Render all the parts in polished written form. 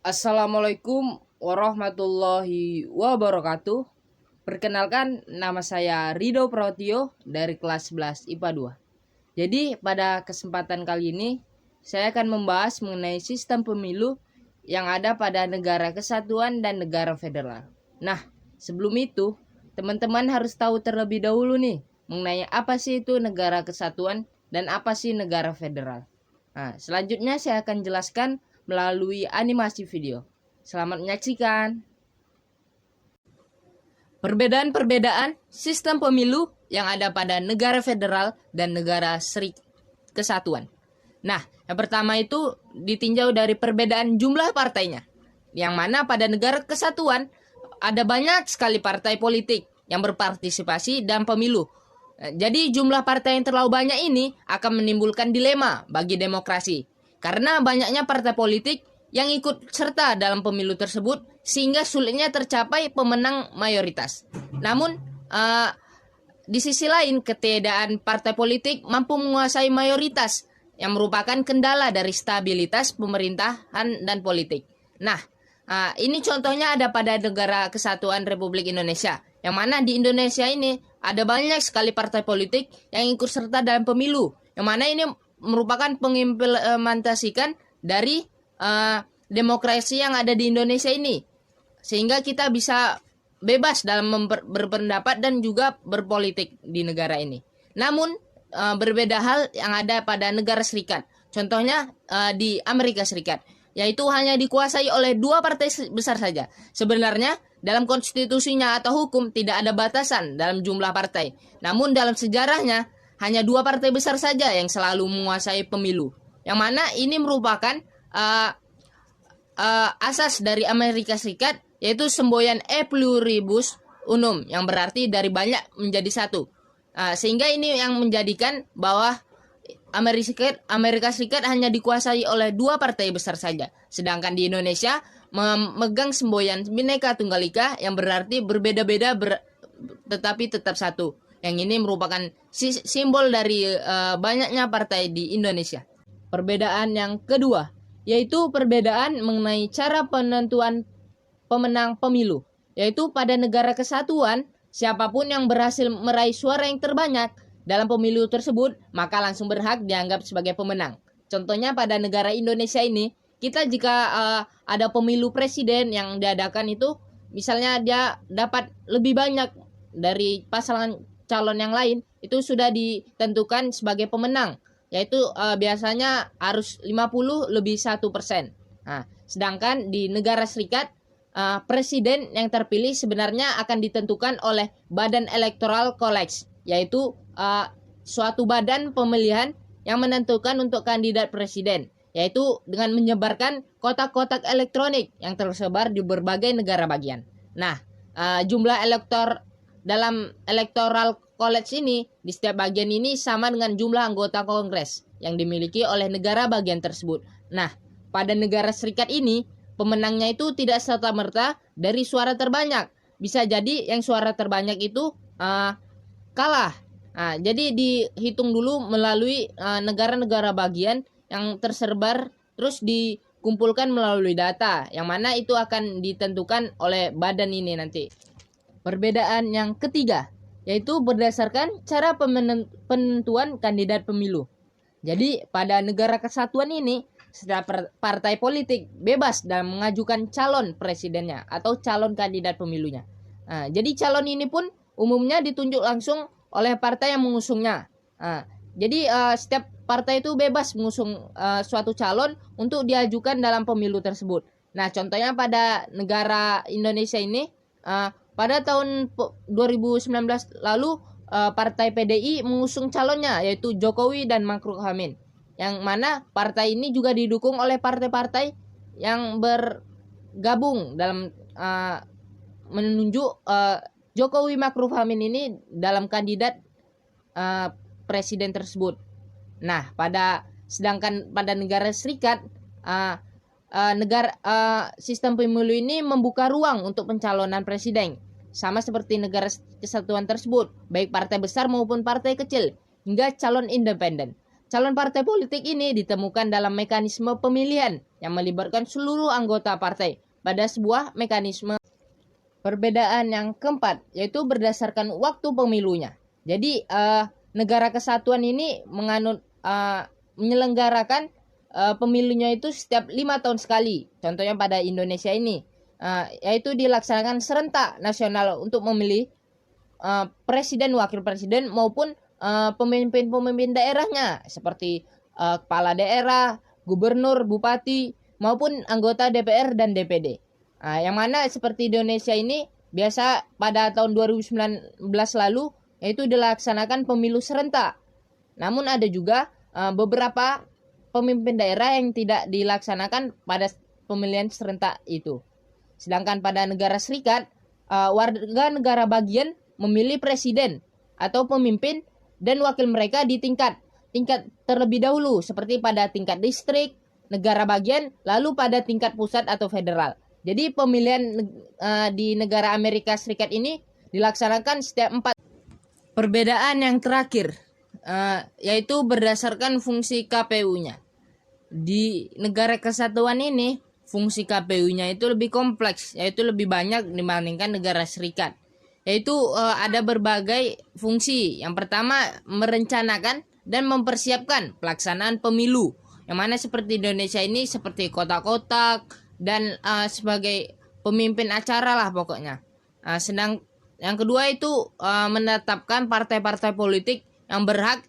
Assalamualaikum warahmatullahi wabarakatuh. Perkenalkan, nama saya Rido Protio dari kelas 11 IPA 2. Jadi pada kesempatan kali ini saya akan membahas mengenai sistem pemilu yang ada pada negara kesatuan dan negara federal. Nah, sebelum itu teman-teman harus tahu terlebih dahulu nih mengenai apa sih itu negara kesatuan dan apa sih negara federal. Nah, selanjutnya saya akan jelaskan melalui animasi video. Selamat menyaksikan. Perbedaan-perbedaan sistem pemilu yang ada pada negara federal dan negara kesatuan. Nah, yang pertama itu ditinjau dari perbedaan jumlah partainya. Yang mana pada negara kesatuan ada banyak sekali partai politik yang berpartisipasi dalam pemilu. Jadi jumlah partai yang terlalu banyak ini akan menimbulkan dilema bagi demokrasi. Karena banyaknya partai politik yang ikut serta dalam pemilu tersebut sehingga sulitnya tercapai pemenang mayoritas. Namun di sisi lain ketiadaan partai politik mampu menguasai mayoritas yang merupakan kendala dari stabilitas pemerintahan dan politik. Nah, ini contohnya ada pada negara kesatuan Republik Indonesia, yang mana di Indonesia ini ada banyak sekali partai politik yang ikut serta dalam pemilu, yang mana ini merupakan pengimplementasikan dari demokrasi yang ada di Indonesia ini, sehingga kita bisa bebas dalam berpendapat dan juga berpolitik di negara ini. Namun berbeda hal yang ada pada negara serikat. Contohnya di Amerika Serikat, yaitu hanya dikuasai oleh 2 partai besar saja. Sebenarnya dalam konstitusinya atau hukum tidak ada batasan dalam jumlah partai. Namun dalam sejarahnya hanya 2 partai besar saja yang selalu menguasai pemilu. Yang mana ini merupakan asas dari Amerika Serikat, yaitu semboyan e pluribus unum, yang berarti dari banyak menjadi satu. Sehingga ini yang menjadikan bahwa Amerika Serikat hanya dikuasai oleh 2 partai besar saja. Sedangkan di Indonesia memegang semboyan Bhinneka Tunggal Ika, yang berarti berbeda-beda tetapi tetap satu. Yang ini merupakan simbol dari banyaknya partai di Indonesia. Perbedaan yang kedua yaitu perbedaan mengenai cara penentuan pemenang pemilu. Yaitu pada negara kesatuan, siapapun yang berhasil meraih suara yang terbanyak dalam pemilu tersebut, maka langsung berhak dianggap sebagai pemenang. Contohnya pada negara Indonesia ini, kita jika ada pemilu presiden yang diadakan itu, misalnya dia dapat lebih banyak dari pasangan calon yang lain, itu sudah ditentukan sebagai pemenang. Yaitu biasanya harus 50 lebih 1%. Nah, sedangkan di negara serikat, presiden yang terpilih sebenarnya akan ditentukan oleh Badan Electoral College, yaitu suatu badan pemilihan yang menentukan untuk kandidat presiden, yaitu dengan menyebarkan kotak-kotak elektronik yang tersebar di berbagai negara bagian. Nah, jumlah elektor dalam Electoral College ini di setiap bagian ini sama dengan jumlah anggota Kongres yang dimiliki oleh negara bagian tersebut. Nah, pada negara serikat ini pemenangnya itu tidak serta-merta dari suara terbanyak. Bisa jadi yang suara terbanyak itu kalah. Nah, jadi dihitung dulu melalui negara-negara bagian yang tersebar, terus dikumpulkan melalui data, yang mana itu akan ditentukan oleh badan ini nanti. Perbedaan yang ketiga yaitu berdasarkan cara penentuan kandidat pemilu. Jadi pada negara kesatuan ini, setiap partai politik bebas dalam mengajukan calon presidennya atau calon kandidat pemilunya. Nah, jadi calon ini pun umumnya ditunjuk langsung oleh partai yang mengusungnya. Nah, jadi setiap partai itu bebas mengusung suatu calon untuk diajukan dalam pemilu tersebut. Nah, contohnya pada negara Indonesia ini, pada tahun 2019 lalu partai PDI mengusung calonnya yaitu Jokowi dan Ma'ruf Amin, yang mana partai ini juga didukung oleh partai-partai yang bergabung dalam menunjuk Jokowi Ma'ruf Amin ini dalam kandidat presiden tersebut. Nah, sedangkan pada negara serikat, sistem pemilu ini membuka ruang untuk pencalonan presiden, sama seperti negara kesatuan tersebut, baik partai besar maupun partai kecil, hingga calon independen. Calon partai politik ini ditemukan dalam mekanisme pemilihan yang melibatkan seluruh anggota partai pada sebuah mekanisme. Perbedaan yang keempat yaitu berdasarkan waktu pemilunya. Jadi negara kesatuan ini menyelenggarakan pemilunya itu setiap 5 tahun sekali. Contohnya pada Indonesia ini yaitu dilaksanakan serentak nasional untuk memilih presiden, wakil presiden maupun pemimpin-pemimpin daerahnya seperti kepala daerah, gubernur, bupati maupun anggota DPR dan DPD. Yang mana seperti Indonesia ini biasa pada tahun 2019 lalu yaitu dilaksanakan pemilu serentak. Namun ada juga beberapa pemimpin daerah yang tidak dilaksanakan pada pemilihan serentak itu. Sedangkan pada negara serikat, warga negara bagian memilih presiden atau pemimpin dan wakil mereka di tingkat terlebih dahulu seperti pada tingkat distrik, negara bagian, lalu pada tingkat pusat atau federal. Jadi pemilihan di negara Amerika Serikat ini dilaksanakan setiap 4. Perbedaan yang terakhir yaitu berdasarkan fungsi KPU-nya. Di negara kesatuan ini fungsi KPU-nya itu lebih kompleks, yaitu lebih banyak dibandingkan negara serikat. Yaitu ada berbagai fungsi. Yang pertama merencanakan dan mempersiapkan pelaksanaan pemilu. Yang mana seperti Indonesia ini seperti kotak-kotak dan sebagai pemimpin acara lah pokoknya. Sedang yang kedua itu menetapkan partai-partai politik yang berhak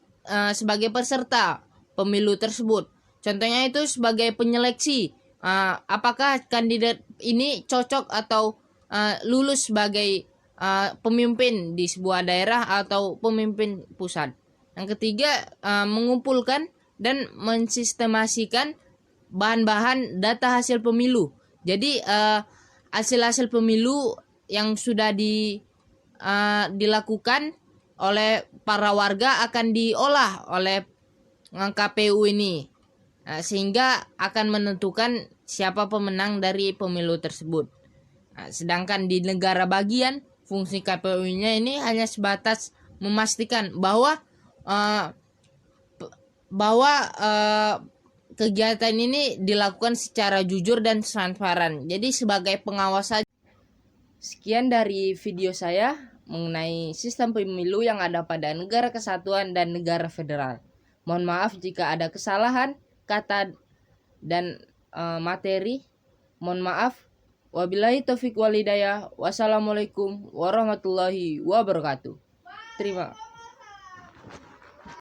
sebagai peserta pemilu tersebut. Contohnya itu sebagai penyeleksi apakah kandidat ini cocok atau lulus sebagai pemimpin di sebuah daerah atau pemimpin pusat. Yang ketiga mengumpulkan dan mensistemasikan bahan-bahan data hasil pemilu. Jadi hasil-hasil pemilu yang sudah dilakukan oleh para warga akan diolah oleh KPU ini, sehingga akan menentukan siapa pemenang dari pemilu tersebut. Sedangkan di negara bagian fungsi KPU-nya ini hanya sebatas memastikan bahwa kegiatan ini dilakukan secara jujur dan transparan. Jadi sebagai pengawas saja. Sekian dari video saya mengenai sistem pemilu yang ada pada negara kesatuan dan negara federal. Mohon maaf jika ada kesalahan kata dan materi. Mohon maaf. Wabillahi taufiq walhidayah. Wassalamualaikum warahmatullahi wabarakatuh. Terima kasih.